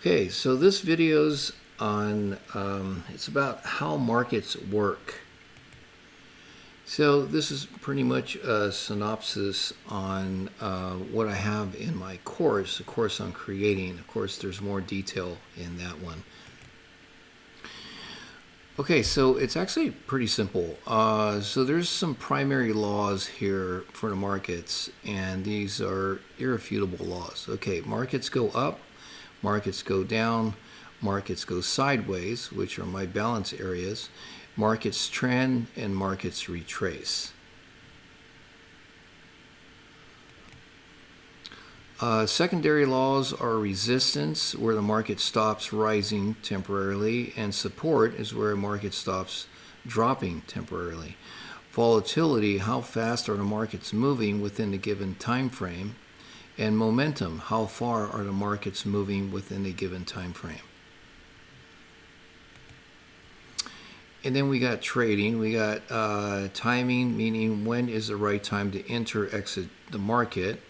Okay, so this video's on, it's about how markets work. So this is pretty much a synopsis on what I have in my course, a course on creating. Of course, there's more detail in that one. Okay, so it's actually pretty simple. So there's some primary laws here for the markets, and these are irrefutable laws. Okay, markets go up, markets go down, markets go sideways, which are my balance areas, markets trend, and markets retrace. Secondary laws are resistance, where the market stops rising temporarily, and support is where a market stops dropping temporarily. Volatility, how fast are the markets moving within a given time frame, and momentum, how far are the markets moving within a given time frame. And then we got trading. We got timing, meaning when is the right time to enter, exit the market.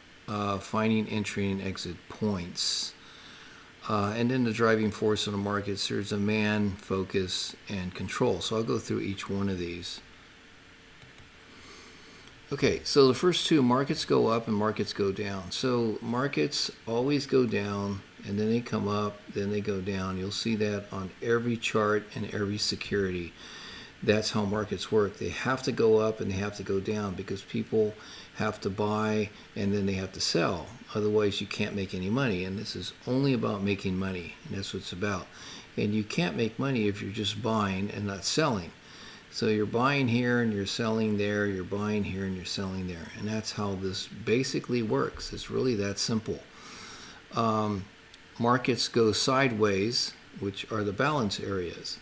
Finding entry and exit points. And then the driving force of the markets, there's demand, focus, and control. So I'll go through each one of these. Okay, so the first two, markets go up and markets go down. So markets always go down, and then they come up, then they go down. You'll see that on every chart and every security. That's how markets work. They have to go up and they have to go down because people have to buy and then they have to sell. Otherwise, you can't make any money. And this is only about making money, and that's what it's about. And you can't make money if you're just buying and not selling. So you're buying here and you're selling there, you're buying here and you're selling there. And that's how this basically works. It's really that simple. Markets go sideways, which are the balance areas.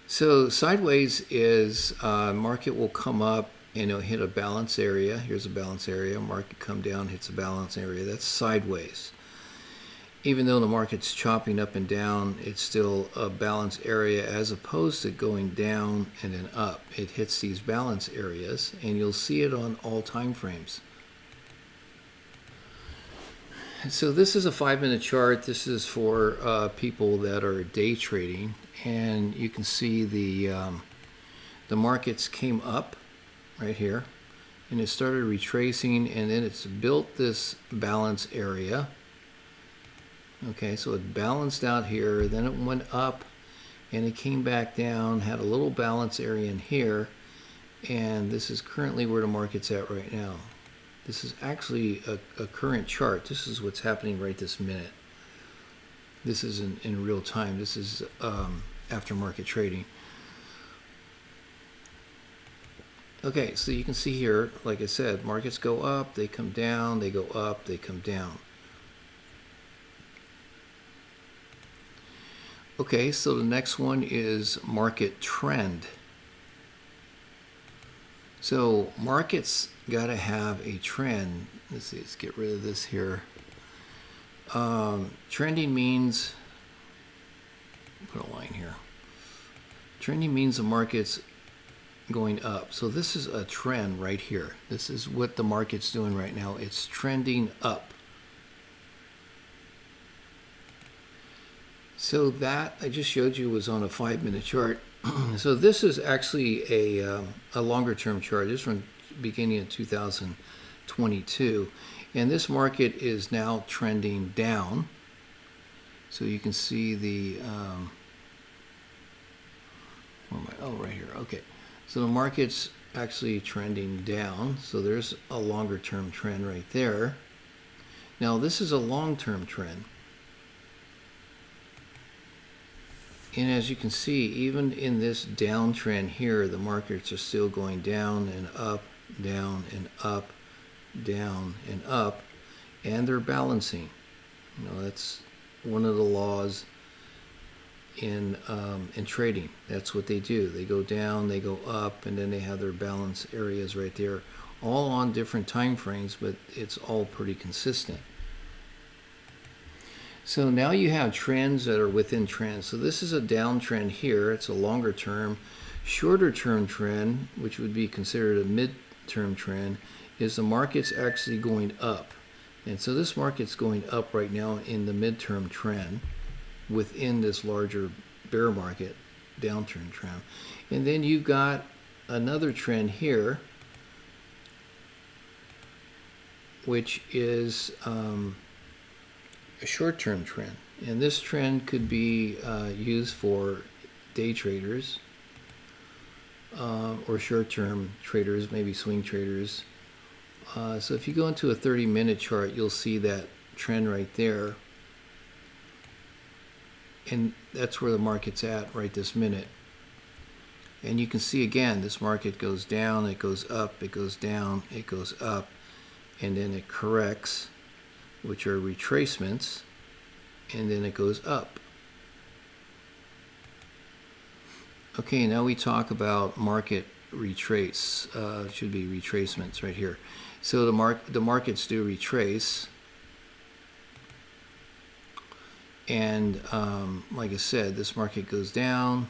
So sideways is market will come up and it'll hit a balance area. Here's a balance area. Market come down, hits a balance area. That's sideways. Even though the market's chopping up and down, it's still a balance area as opposed to going down and then up. It hits these balance areas, and you'll see it on all time frames. So this is a 5-minute chart. This is for people that are day trading, and you can see the markets came up right here, and it started retracing, and then it's built this balance area. Okay, so it balanced out here, then it went up, and it came back down, had a little balance area in here, and this is currently where the market's at right now. This is actually a current chart. This is what's happening right this minute. This is in real time. This is after market trading. Okay, so you can see here, like I said, markets go up, they come down, they go up, they come down. Okay, so the next one is market trend. So markets got to have a trend. Let's see, let's get rid of this here. Trending means, put a line here. Trending means the market's going up. So this is a trend right here. This is what the market's doing right now. It's trending up. So that I just showed you was on a 5-minute chart. So this is actually a longer term chart. This is from beginning of 2022. And this market is now trending down. So you can see the, right here. Okay. So the market's actually trending down. So there's a longer term trend right there. Now this is a long-term trend. And as you can see, even in this downtrend here, the markets are still going down and up, down and up, down and up, and they're balancing. You know, that's one of the laws in trading. That's what they do. They go down, they go up, and then they have their balance areas right there, all on different time frames, but it's all pretty consistent. So now you have trends that are within trends. So this is a downtrend here. It's a longer term. Shorter term trend, which would be considered a mid-term trend, is the market's actually going up. And so this market's going up right now in the midterm trend within this larger bear market downturn trend. And then you've got another trend here, which is a short-term trend. And this trend could be used for day traders or short-term traders, maybe swing traders. So if you go into a 30-minute chart, you'll see that trend right there. And that's where the market's at right this minute. And you can see again, this market goes down, it goes up, it goes down, it goes up, and then it corrects, which are retracements, and then it goes up. Okay, now we talk about market retrace. It should be retracements right here. So the markets do retrace, and like I said, this market goes down,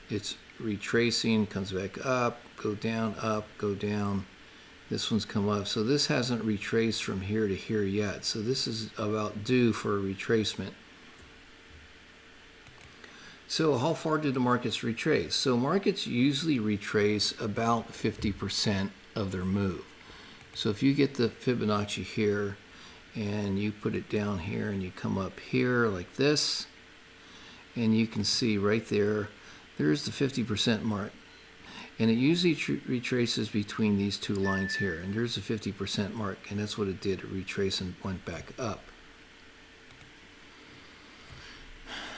it's retracing, comes back up, go down, up, go down. This one's come up. So this hasn't retraced from here to here yet. So this is about due for a retracement. So how far do the markets retrace? So markets usually retrace about 50% of their move. So if you get the Fibonacci here and you put it down here and you come up here like this, and you can see right there, there's the 50% mark. And it usually retraces between these two lines here. And there's the 50% mark, and that's what it did. It retraced and went back up.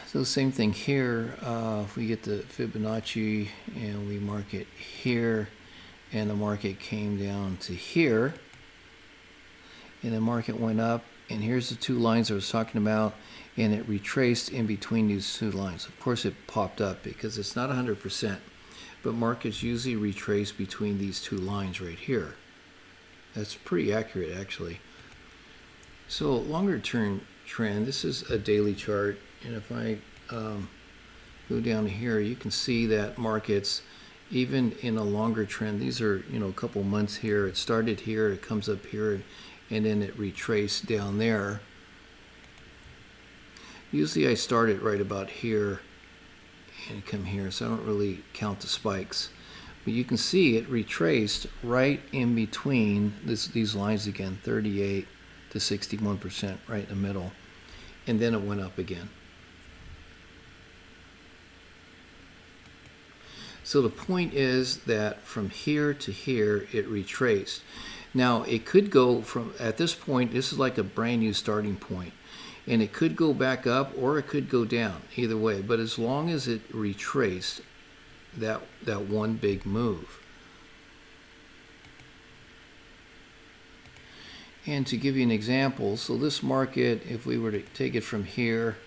So same thing here. If we get the Fibonacci and we mark it here, and the market came down to here, and the market went up, and here's the two lines I was talking about, and it retraced in between these two lines. Of course it popped up because it's not 100%, but markets usually retrace between these two lines right here. That's pretty accurate actually. So longer term trend, this is a daily chart, and if I go down here, you can see that markets, even in a longer trend, these are, you know, a couple months here, it started here, it comes up here, and then it retraced down there. Usually I start it right about here and come here, so I don't really count the spikes. But you can see it retraced right in between these lines again, 38 to 61%, right in the middle. And then it went up again. So the point is that from here to here, it retraced. Now it could go from, at this point, this is like a brand new starting point. And it could go back up or it could go down, either way. But as long as it retraced that one big move. And to give you an example, so this market, if we were to take it from here,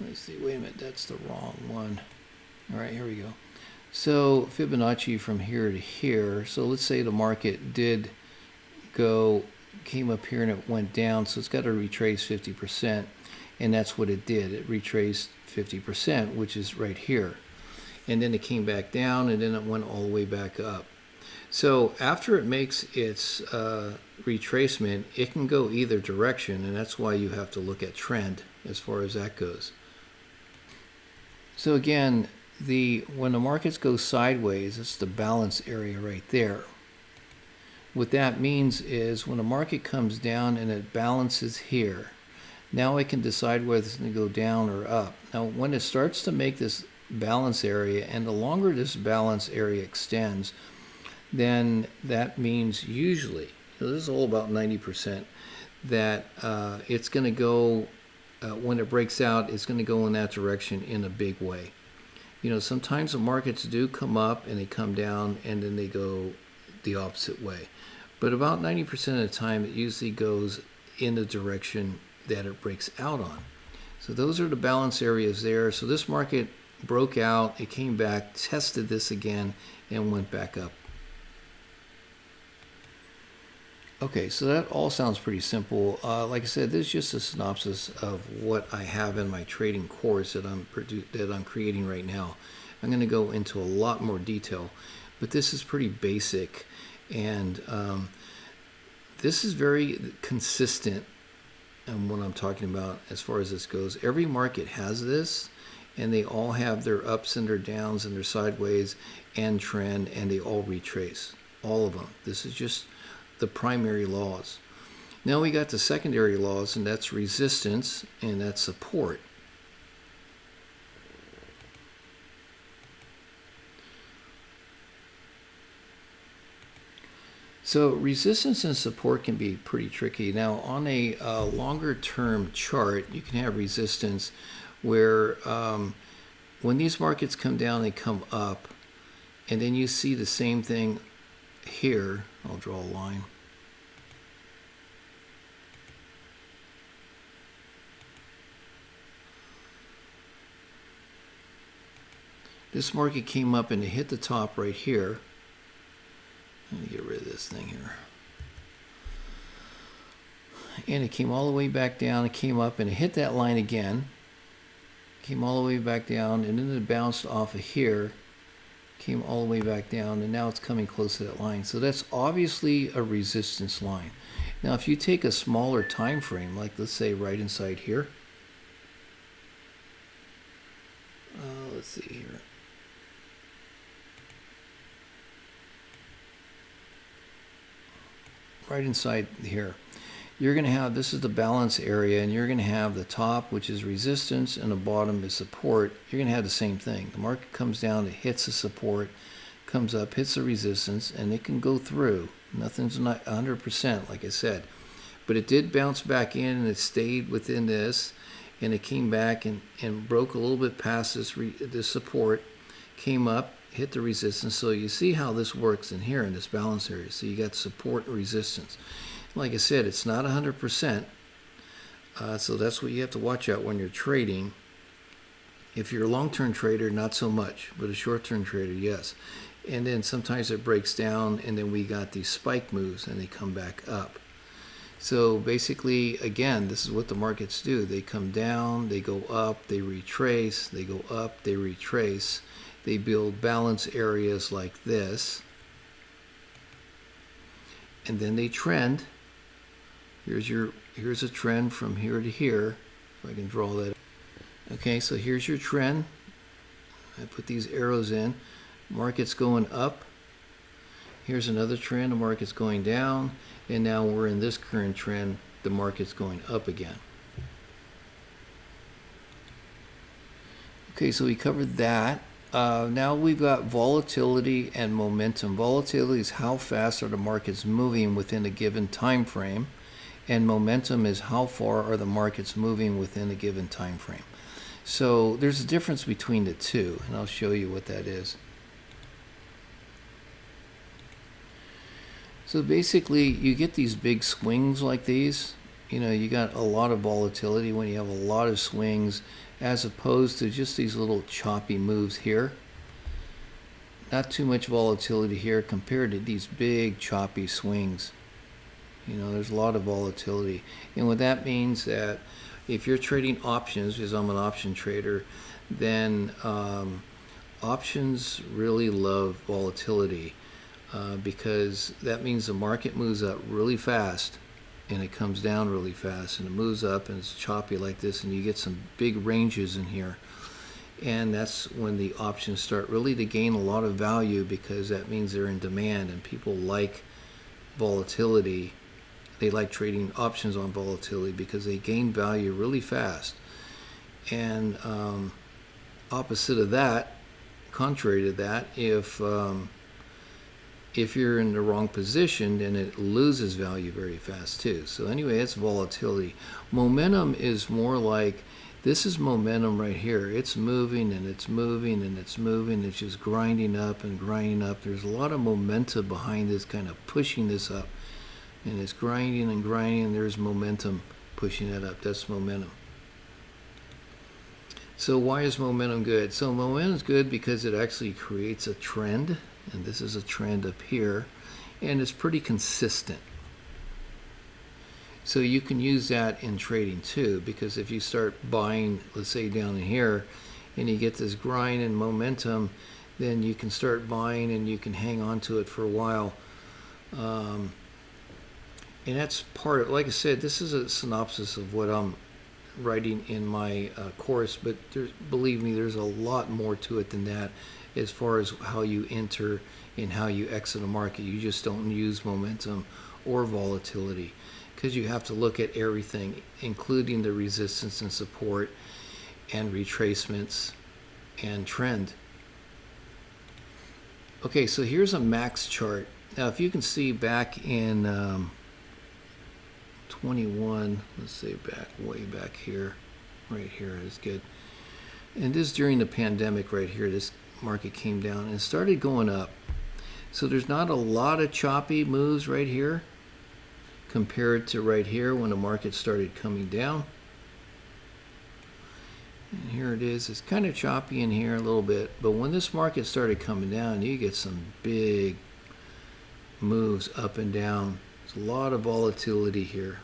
let's see, wait a minute, that's the wrong one. All right, here we go. So Fibonacci from here to here. So let's say the market did came up here and it went down, so it's got to retrace 50%, and that's what it did. It retraced 50%, which is right here, and then it came back down, and then it went all the way back up. So after it makes its retracement, it can go either direction, and that's why you have to look at trend as far as that goes. So again, when the markets go sideways, it's the balance area right there. What that means is when the market comes down and it balances here, now I can decide whether it's going to go down or up. Now when it starts to make this balance area, and the longer this balance area extends, then that means usually, this is all about 90%, that it's going to go, when it breaks out, it's going to go in that direction in a big way. You know, sometimes the markets do come up and they come down and then they go the opposite way. But about 90% of the time, it usually goes in the direction that it breaks out on. So those are the balance areas there. So this market broke out, it came back, tested this again, and went back up. Okay, so that all sounds pretty simple. Like I said, this is just a synopsis of what I have in my trading course that I'm creating right now. I'm going to go into a lot more detail, but this is pretty basic. And this is very consistent and what I'm talking about as far as this goes. Every market has this, and they all have their ups and their downs and their sideways and trend, and they all retrace, all of them. This is just the primary laws. Now we got the secondary laws, and that's resistance and that's support. So resistance and support can be pretty tricky. Now on a longer term chart, you can have resistance where when these markets come down, they come up, and then you see the same thing here. I'll draw a line. This market came up and it hit the top right here. Let me get rid of this thing here. And it came all the way back down. It came up and it hit that line again. Came all the way back down, and then it bounced off of here. Came all the way back down, and now it's coming close to that line. So that's obviously a resistance line. Now if you take a smaller time frame, like let's say right inside here. Let's see here. Right inside here, you're going to have, this is the balance area, and you're going to have the top, which is resistance, and the bottom is support. You're going to have the same thing. The market comes down, it hits the support, comes up, hits the resistance, and it can go through. Nothing's not 100%, like I said. But it did bounce back in, and it stayed within this, and it came back and broke a little bit past this support, came up, hit the resistance. So you see how this works in here in this balance area. So you got support and resistance. Like I said, it's not 100%. So that's what you have to watch out when you're trading. If you're a long-term trader, not so much, but a short-term trader, yes. And then sometimes it breaks down, and then we got these spike moves, and they come back up. So basically, again, this is what the markets do. They come down, they go up, they retrace, they go up, they retrace. They build balance areas like this, and then they trend. Here's a trend from here to here. If I can draw that. Okay, so here's your trend. I put these arrows in. Market's going up. Here's another trend. The market's going down, and now we're in this current trend. The market's going up again. Okay, so we covered that. Now we've got volatility and momentum. Volatility is how fast are the markets moving within a given time frame, and momentum is how far are the markets moving within a given time frame. So there's a difference between the two, and I'll show you what that is. So basically, you get these big swings like these. You know, you got a lot of volatility when you have a lot of swings, as opposed to just these little choppy moves here. Not too much volatility here compared to these big choppy swings. You know, there's a lot of volatility. And what that means that if you're trading options, because I'm an option trader, then options really love volatility because that means the market moves up really fast, and it comes down really fast, and it moves up, and it's choppy like this, and you get some big ranges in here. And that's when the options start really to gain a lot of value, because that means they're in demand, and people like volatility. They like trading options on volatility because they gain value really fast. And opposite of that, contrary to that, if you're in the wrong position, then it loses value very fast too. So anyway, it's volatility. Momentum is more like, this is momentum right here. It's moving and it's moving and it's moving. It's just grinding up and grinding up. There's a lot of momentum behind this, kind of pushing this up. And it's grinding and grinding, and there's momentum pushing it up. That's momentum. So why is momentum good? So momentum is good because it actually creates a trend. And this is a trend up here, and it's pretty consistent. So you can use that in trading too, because if you start buying, let's say down in here, and you get this grind and momentum, then you can start buying and you can hang on to it for a while. And that's part of, like I said, this is a synopsis of what I'm writing in my course, but believe me, there's a lot more to it than that as far as how you enter and how you exit a market. You just don't use momentum or volatility, because you have to look at everything, including the resistance and support and retracements and trend. Okay, so here's a max chart. Now, if you can see back in 21, let's say way back here, right here is good. And this during the pandemic right here, this market came down and started going up. So there's not a lot of choppy moves right here compared to right here when the market started coming down. And here it is. It's kind of choppy in here a little bit, but when this market started coming down, you get some big moves up and down. There's a lot of volatility here.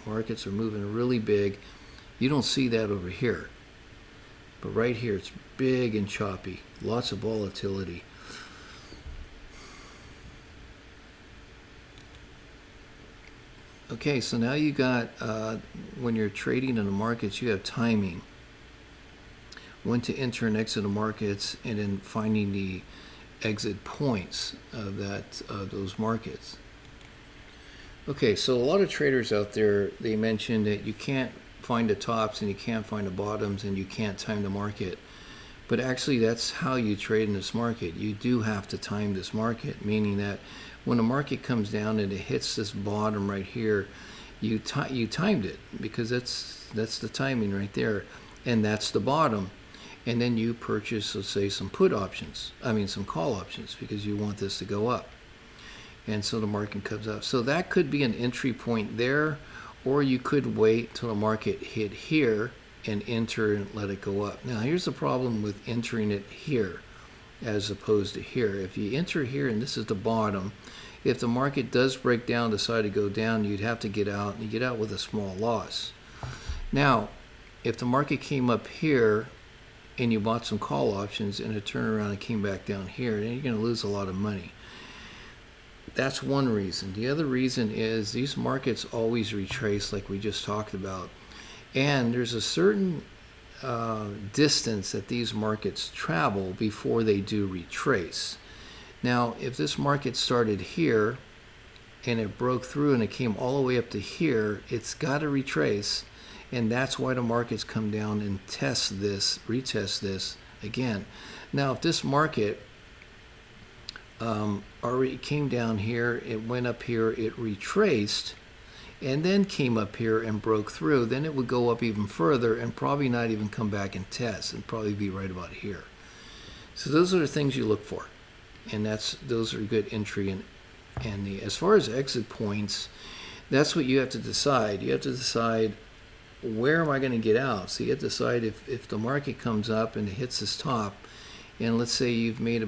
Markets are moving really big. You don't see that over here, but right here it's big and choppy. Lots of volatility. Okay, so now you got, when you're trading in the markets, you have timing. When to enter and exit the markets, and then finding the exit points of those markets. Okay, so a lot of traders out there, they mention that you can't find the tops and you can't find the bottoms and you can't time the market. But actually, that's how you trade in this market. You do have to time this market, meaning that when the market comes down and it hits this bottom right here, you timed it, because that's the timing right there, and that's the bottom. And then you purchase, let's say, some put options, some call options, because you want this to go up. And so the market comes up. So that could be an entry point there, or you could wait till the market hit here and enter and let it go up. Now, here's the problem with entering it here as opposed to here. If you enter here and this is the bottom, if the market does break down, decide to go down, you'd have to get out, and you get out with a small loss. Now, if the market came up here and you bought some call options and it turned around and came back down here, then you're going to lose a lot of money. That's one reason. The other reason is these markets always retrace, like we just talked about. And there's a certain distance that these markets travel before they do retrace. Now, if this market started here and it broke through and it came all the way up to here, it's got to retrace. And that's why the markets come down and retest this again. Now, if this market already came down here, it went up here, it retraced, and then came up here and broke through, then it would go up even further and probably not even come back and test, and probably be right about here. So those are the things you look for, and those are good entry. And as far as exit points, that's what you have to decide. You have to decide, where am I going to get out? So you have to decide if the market comes up and it hits this top, and let's say you've made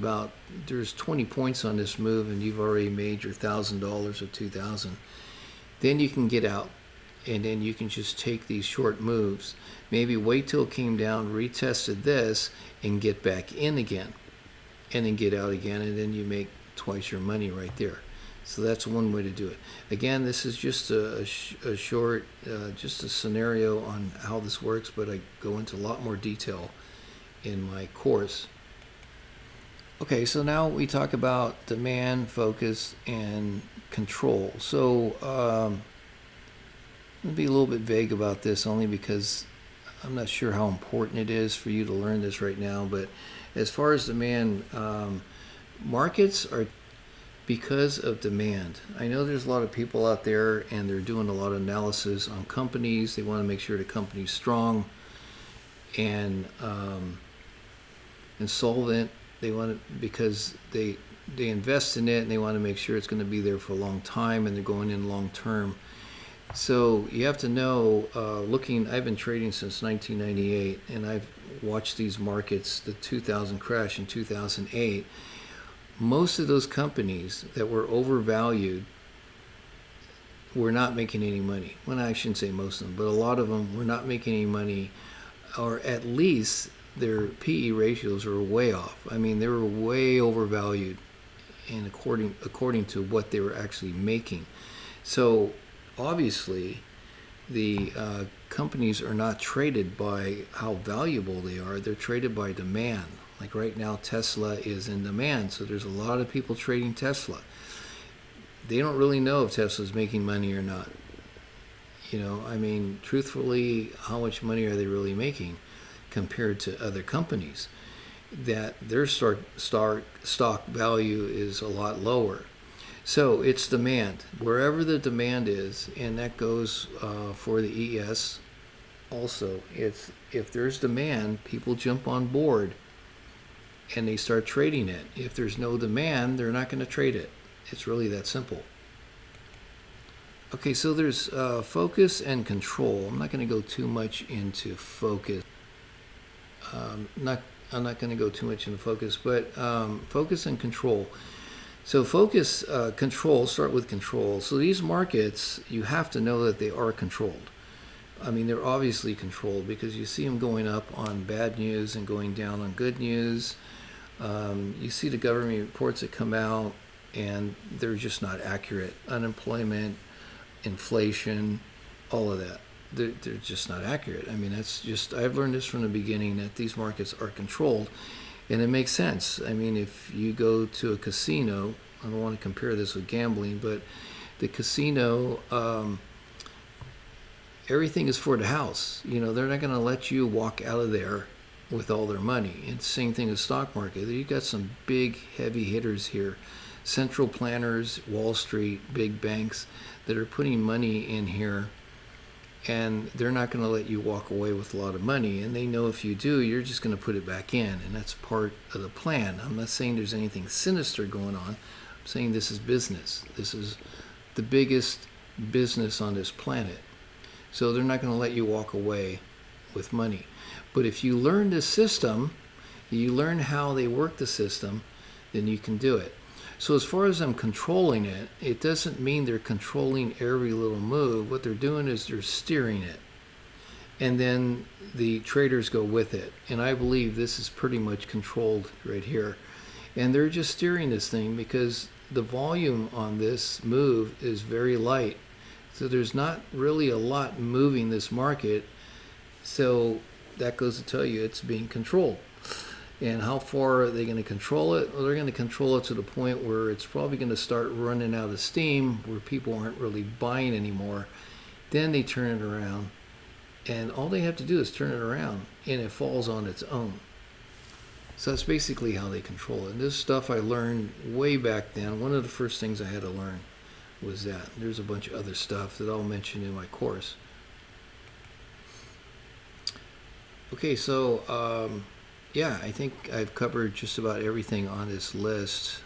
there's 20 points on this move and you've already made your $1,000 or $2,000, then you can get out, and then you can just take these short moves. Maybe wait till it came down, retested this, and get back in again, and then get out again, and then you make twice your money right there. So that's one way to do it. Again, this is just a short, just a scenario on how this works, but I go into a lot more detail in my course. Okay, so now we talk about demand, focus, and control. So I'm going to be a little bit vague about this, only because I'm not sure how important it is for you to learn this right now. But as far as demand, markets are because of demand. I know there's a lot of people out there and they're doing a lot of analysis on companies. They want to make sure the company's strong and solvent. They want it because they invest in it and they want to make sure it's going to be there for a long time, and they're going in long term. So you have to know, I've been trading since 1998, and I've watched these markets, the 2000 crash in 2008. Most of those companies that were overvalued were not making any money. Well, I shouldn't say most of them, but a lot of them were not making any money, or at least their PE ratios were way off. I mean, they were way overvalued, and according to what they were actually making. So obviously the companies are not traded by how valuable they are. They're traded by demand. Like right now, Tesla is in demand, so there's a lot of people trading Tesla. They don't really know if Tesla's making money or not. You know, I mean, truthfully, how much money are they really making compared to other companies? That their stock value is a lot lower. So it's demand. Wherever the demand is, and that goes for the ES also, it's if there's demand, people jump on board and they start trading it. If there's no demand, they're not going to trade it. It's really that simple. Okay, so there's focus and control. I'm not going to go too much into focus. I'm not going to go too much into focus, but focus and control. So focus, control, start with control. So these markets, you have to know that they are controlled. I mean, they're obviously controlled because you see them going up on bad news and going down on good news. You see the government reports that come out and they're just not accurate. Unemployment, inflation, all of that. They're just not accurate. I mean, that's just, I've learned this from the beginning that these markets are controlled. And it makes sense. I mean, if you go to a casino, I don't want to compare this with gambling, but the casino, everything is for the house. You know, they're not going to let you walk out of there with all their money. It's the same thing as stock market. You got some big heavy hitters here, central planners, Wall Street, big banks that are putting money in here, and they're not going to let you walk away with a lot of money. And they know if you do, you're just going to put it back in, and that's part of the plan. I'm not saying there's anything sinister going on. I'm saying this is business. This is the biggest business on this planet. So they're not going to let you walk away with money. But if you learn this system, you learn how they work the system, then you can do it. So as far as I'm controlling it, it doesn't mean they're controlling every little move. What they're doing is they're steering it. And then the traders go with it. And I believe this is pretty much controlled right here. And they're just steering this thing because the volume on this move is very light. So there's not really a lot moving this market. So that goes to tell you it's being controlled. And how far are they going to control it? Well, they're going to control it to the point where it's probably going to start running out of steam, where people aren't really buying anymore. Then they turn it around. And all they have to do is turn it around, and it falls on its own. So that's basically how they control it. And this stuff I learned way back then. One of the first things I had to learn was that. There's a bunch of other stuff that I'll mention in my course. Okay, so yeah, I think I've covered just about everything on this list.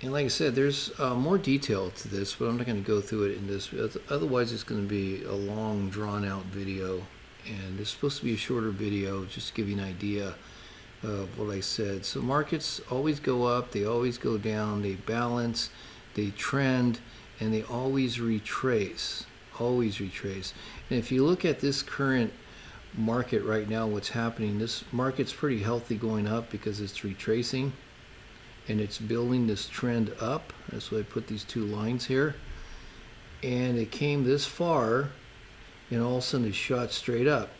And like I said, there's more detail to this, but I'm not going to go through it in this. Otherwise, it's going to be a long, drawn-out video. And it's supposed to be a shorter video, just to give you an idea of what I said. So markets always go up, they always go down, they balance, they trend, and they always retrace. Always retrace. And if you look at this current market right now, what's happening, this market's pretty healthy going up because it's retracing and it's building this trend up. That's why I put these two lines here. And it came this far and all of a sudden it shot straight up.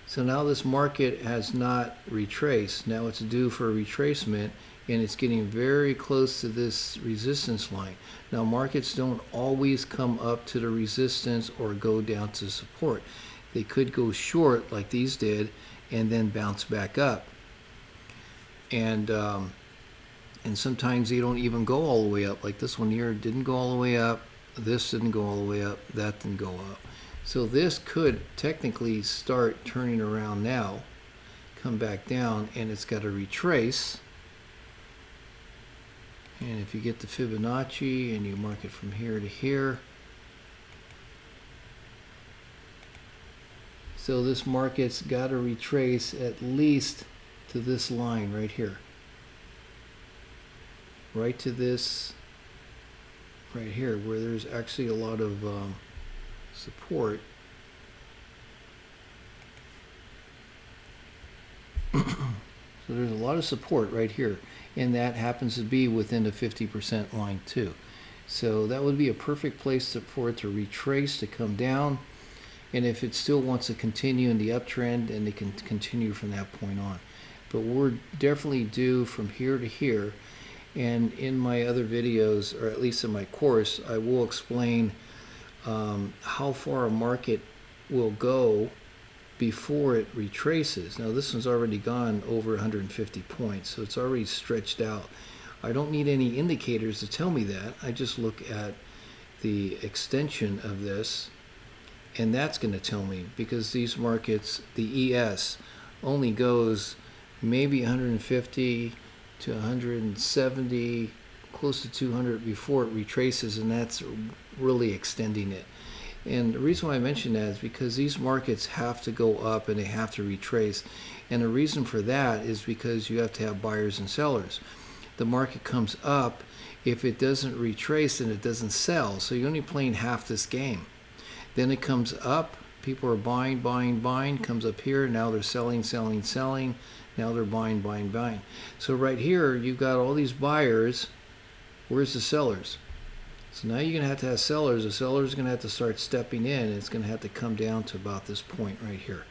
So now this market has not retraced. Now it's due for a retracement, and it's getting very close to this resistance line. Now markets don't always come up to the resistance or go down to support. They could go short like these did and then bounce back up. And sometimes they don't even go all the way up. Like this one here didn't go all the way up. This didn't go all the way up. That didn't go up. So this could technically start turning around now, come back down, and it's got to retrace. And if you get the Fibonacci and you mark it from here to here, so this market's got to retrace at least to this line right here. Right to this right here, where there's actually a lot of support. So there's a lot of support right here, and that happens to be within the 50% line too. So that would be a perfect place for it to retrace, to come down. And if it still wants to continue in the uptrend, then they can continue from that point on. But we're definitely due from here to here. And in my other videos, or at least in my course, I will explain how far a market will go before it retraces. Now this one's already gone over 150 points, so it's already stretched out. I don't need any indicators to tell me that. I just look at the extension of this, and that's going to tell me, because these markets, the ES, only goes maybe 150 to 170, close to 200 before it retraces, and that's really extending it. And the reason why I mention that is because these markets have to go up and they have to retrace. And the reason for that is because you have to have buyers and sellers. The market comes up, if it doesn't retrace, then it doesn't sell. So you're only playing half this game. Then it comes up, people are buying, comes up here, now they're selling, now they're buying. So right here, you've got all these buyers. Where's the sellers? So now you're going to have sellers. The sellers are going to have to start stepping in, and it's going to have to come down to about this point right here.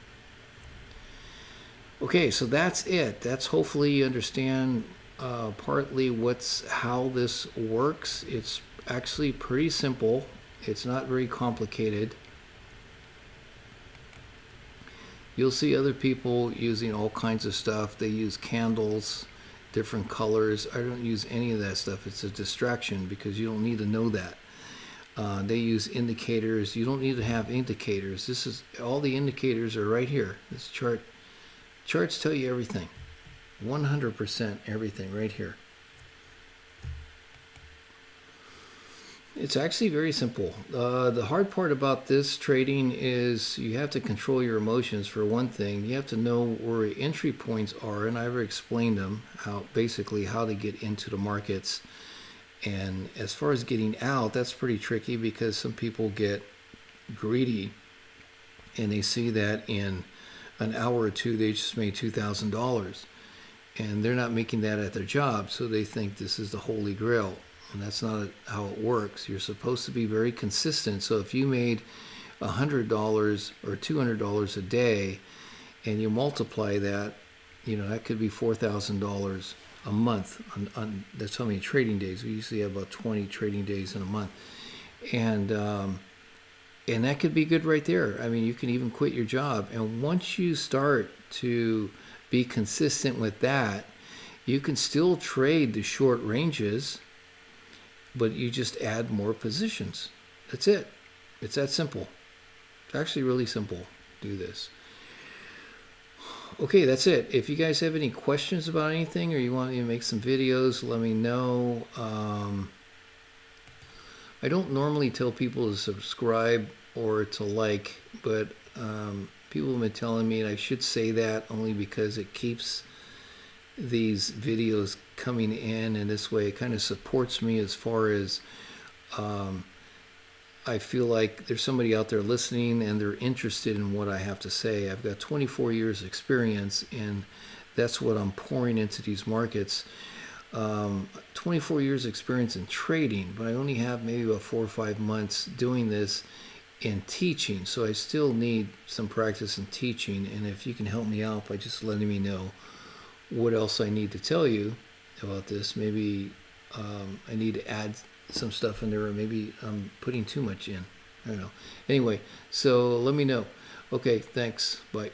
Okay, so that's it. That's hopefully you understand partly how this works. It's actually pretty simple. It's not very complicated. You'll see other people using all kinds of stuff. They use candles, different colors. I don't use any of that stuff. It's a distraction because you don't need to know that. They use indicators. You don't need to have indicators. This is all the indicators are right here. This charts tell you everything. 100% everything right here. It's actually very simple. The hard part about this trading is you have to control your emotions for one thing. You have to know where entry points are, and I've explained them, basically how to get into the markets. And as far as getting out, that's pretty tricky because some people get greedy and they see that in an hour or two they just made $2,000, and they're not making that at their job, so they think this is the holy grail. And that's not how it works. You're supposed to be very consistent. So if you made $100 or $200 a day and you multiply that, that could be $4,000 a month. That's how many trading days. We usually have about 20 trading days in a month. And that could be good right there. I mean, you can even quit your job. And once you start to be consistent with that, you can still trade the short ranges, but you just add more positions. That's it. It's that simple. It's actually really simple. Do this. Okay, that's it. If you guys have any questions about anything or you want me to make some videos, let me know. I don't normally tell people to subscribe or to like, but people have been telling me, and I should say that only because it keeps these videos coming in, and this way it kind of supports me as far as I feel like there's somebody out there listening and they're interested in what I have to say. I've got 24 years experience, and that's what I'm pouring into these markets. 24 years experience in trading, but I only have maybe about 4 or 5 months doing this in teaching, so I still need some practice in teaching. And if you can help me out by just letting me know what else I need to tell you about this, maybe I need to add some stuff in there, or maybe I'm putting too much in. I don't know. Anyway, so let me know. Okay, thanks. Bye.